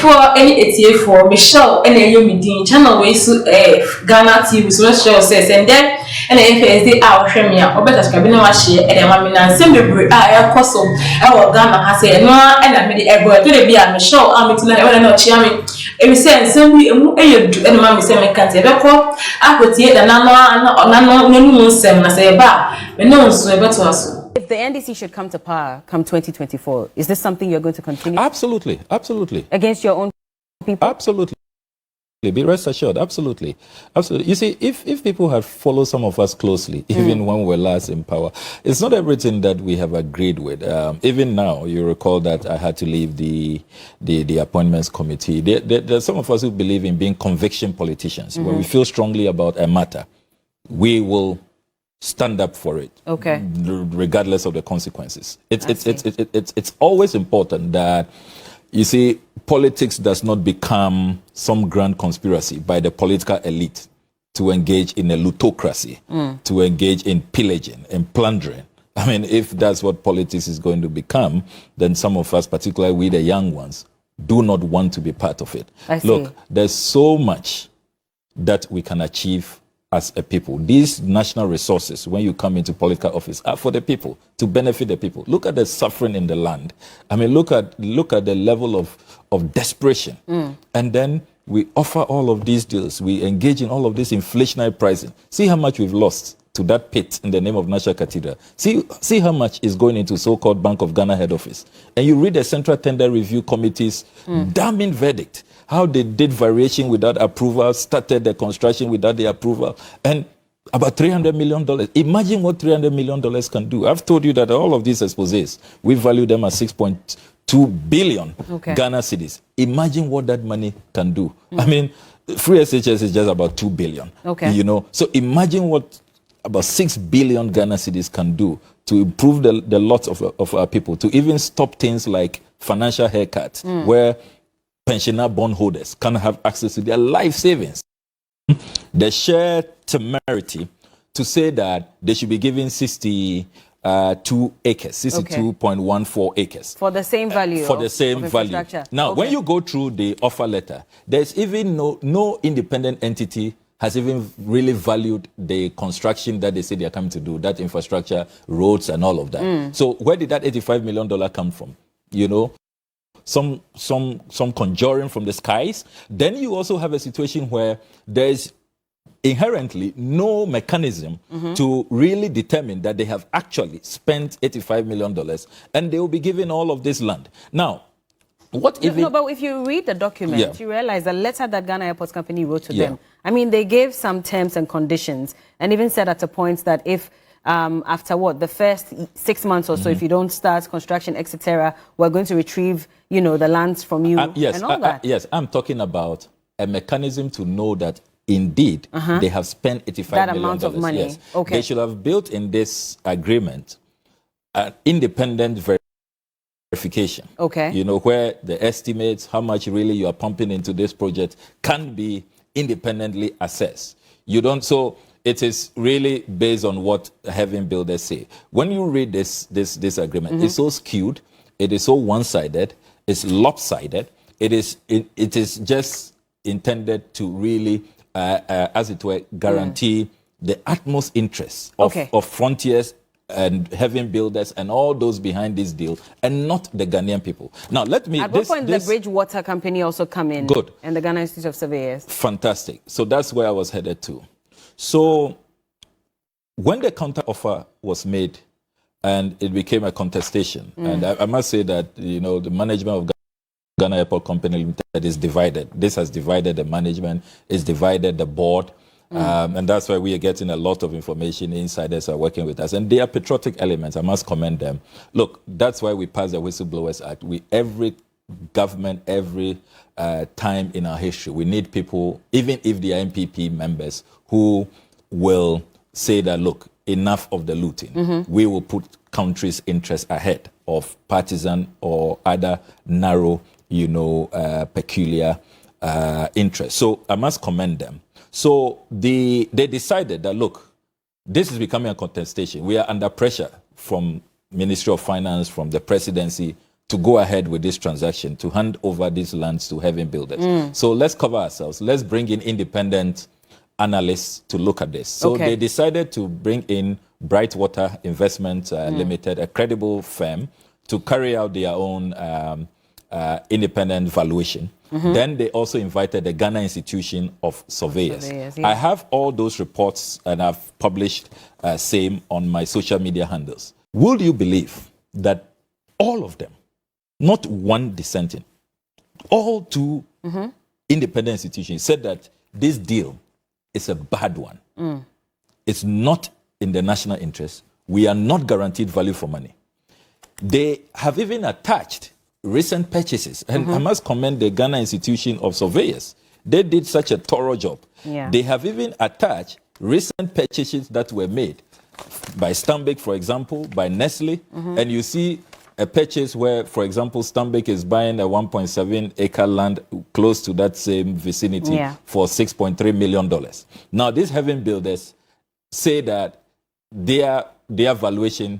for any ATA for Michelle and a Yomidin channel way so Ghana TV so show says and then and FSD our Shemia or better scabina share and a mamina semi I coso our Ghana has a no and I made everywhere to be a Michelle I'm to not chiaming. If we say some we and mammy semi can't ever call I could see the no sem as a bar and no one's so better us. If the NDC should come to power come 2024, is this something you're going to continue? Absolutely, absolutely. Against your own people? Absolutely. Be rest assured, absolutely. Absolutely. You see, if people have followed some of us closely, even when we were last in power, it's not everything that we have agreed with. Even now, you recall that I had to leave the appointments committee. There are some of us who believe in being conviction politicians, where we feel strongly about a matter. We will stand up for it, okay, regardless of the consequences. It's always important that, you see, politics does not become some grand conspiracy by the political elite to engage in a lootocracy, to engage in pillaging and plundering. I mean, if that's what politics is going to become, then some of us, particularly we the young ones, do not want to be part of it. Look, there's so much that we can achieve as a people. These national resources, when you come into political office, are for the people, to benefit the people. Look at the suffering in the land. I mean, look at the level of desperation. And then we offer all of these deals. We engage in all of this inflationary pricing. See how much we've lost to that pit in the name of National Cathedral. See how much is going into so-called Bank of Ghana head office. And you read the Central Tender Review Committee's damning verdict, how they did variation without approval, started the construction without the approval, and about $300 million. Imagine what $300 million can do. I've told you that all of these exposés, we value them at 6.2 billion Ghana cedis. Imagine what that money can do. I mean, free SHS is just about 2 billion. You know, so imagine what about 6 billion Ghana cedis can do to improve the lot of our people, to even stop things like financial haircuts, where pensioner bondholders can have access to their life savings. The sheer temerity to say that they should be given 62 acres, 62.14 acres. For the same value. For the same value. Now, when you go through the offer letter, there's even no independent entity has even really valued the construction that they say they are coming to do, that infrastructure, roads and all of that. So where did that $85 million come from? You know, some conjuring from the skies. Then you also have a situation where there's inherently no mechanism to really determine that they have actually spent $85 million and they will be given all of this land. Now, what if... No, but if you read the document, you realize the letter that Ghana Airports Company wrote to them, I mean, they gave some terms and conditions and even said at a point that if after the first 6 months or so, if you don't start construction, etc., we're going to retrieve, you know, the lands from you and all that. Yes, I'm talking about a mechanism to know that indeed they have spent $85 million. That amount of money. Yes. They should have built in this agreement an independent verification. You know, where the estimates, how much really you are pumping into this project can be independently assessed. You don't, so it is really based on what having builders say. When you read this agreement, it's so skewed, it is so one-sided, it's lopsided, it is just intended to really, as it were, guarantee the utmost interests of frontiers and having builders and all those behind this deal, and not the Ghanaian people. Now, let me... At what point the Bridgewater Company also come in? Good. And the Ghana Institute of Surveyors? Fantastic. So that's where I was headed to. So when the counter offer was made and it became a contestation, and I must say that, you know, the management of Ghana Airport Company Limited is divided. This has divided the management, it's divided the board, and that's why we are getting a lot of information. Insiders are working with us, and they are patriotic elements. I must commend them. Look, that's why we passed the Whistleblowers Act. Every government, every time in our history, we need people, even if they are MPP members, who will say that, look, enough of the looting. We will put country's interests ahead of partisan or other narrow, you know, peculiar interests. So I must commend them. So they decided that, look, this is becoming a contestation. We are under pressure from Ministry of Finance, from the presidency, to go ahead with this transaction, to hand over these lands to Heaven Builders. So let's cover ourselves. Let's bring in independent analysts to look at this. So they decided to bring in Brightwater Investment Limited, a credible firm, to carry out their own independent valuation. Then they also invited the Ghana Institution of Surveyors. I have all those reports and I've published same on my social media handles. Will you believe that all of them, not one dissenting, all two independent institutions said that this deal is a bad one. It's not in the national interest. We are not guaranteed value for money. They have even attached recent purchases. And I must commend the Ghana Institution of Surveyors. They did such a thorough job. They have even attached recent purchases that were made by Stanbic, for example, by Nestle. And you see a purchase where, for example, Stanbic is buying a 1.7 acre land close to that same vicinity for $6.3 million. Now, these Heaven Builders say that their valuation,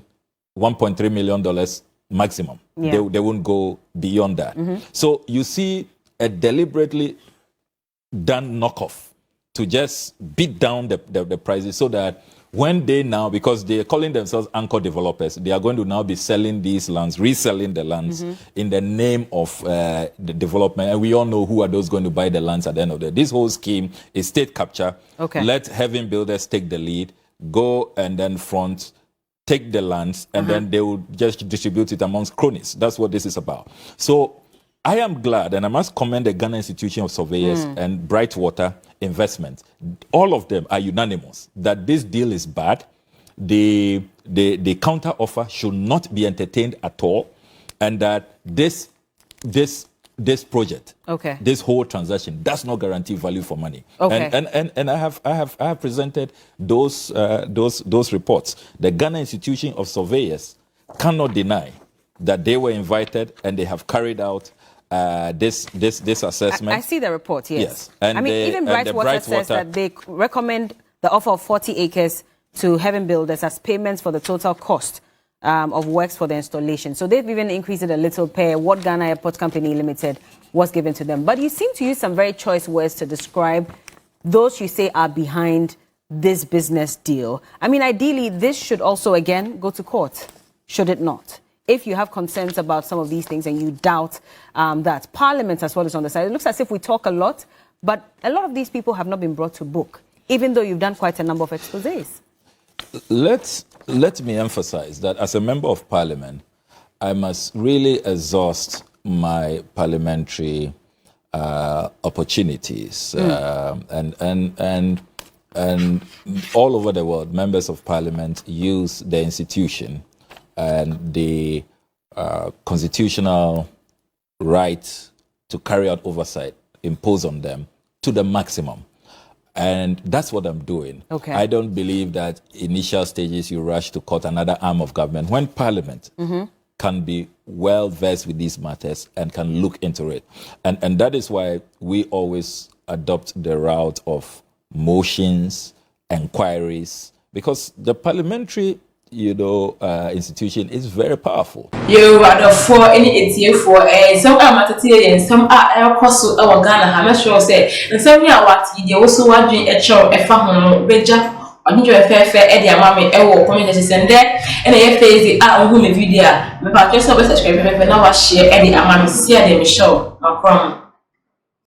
$1.3 million maximum. They won't go beyond that. So you see a deliberately done knockoff to just beat down the prices so that when they now, because they're calling themselves anchor developers, they are going to now be selling these lands, reselling the lands in the name of the development. And we all know who are those going to buy the lands at the end of the day. This whole scheme is state capture. Let Heaven Builders take the lead, go and then front, take the lands, and then they will just distribute it amongst cronies. That's what this is about. So I am glad, and I must commend the Ghana Institution of Surveyors and Brightwater Investment. All of them are unanimous that this deal is bad. The counter offer should not be entertained at all, and that this project, this whole transaction, does not guarantee value for money. And I have presented those reports. The Ghana Institution of Surveyors cannot deny that they were invited and they have carried out this assessment. I see the report, yes. And I mean, even Brightwater says that they recommend the offer of 40 acres to Heaven Builders as payments for the total cost of works for the installation. So they've even increased it a little per what Ghana Airports Company Limited was given to them. But you seem to use some very choice words to describe those you say are behind this business deal. I mean, ideally, this should also, again, go to court, should it not? If you have concerns about some of these things and you doubt that Parliament as well is on the side, it looks as if we talk a lot, but a lot of these people have not been brought to book, even though you've done quite a number of exposés. Let me emphasize that as a member of Parliament, I must really exhaust my parliamentary opportunities, and all over the world, members of Parliament use the institution and the constitutional right to carry out oversight imposed on them to the maximum. And that's what I'm doing. I don't believe that initial stages you rush to court, another arm of government, when Parliament can be well versed with these matters and can look into it. And that is why we always adopt the route of motions, inquiries, because the parliamentary institution is very powerful. You are the four any ATA for some are matati and some are cost our Ghana. I'm not sure say and some are what you also want doing a show a family beja or you a fair Eddie Mammy communities and there and a phase are on video. But just subscribe now share Eddie Mammy see them show.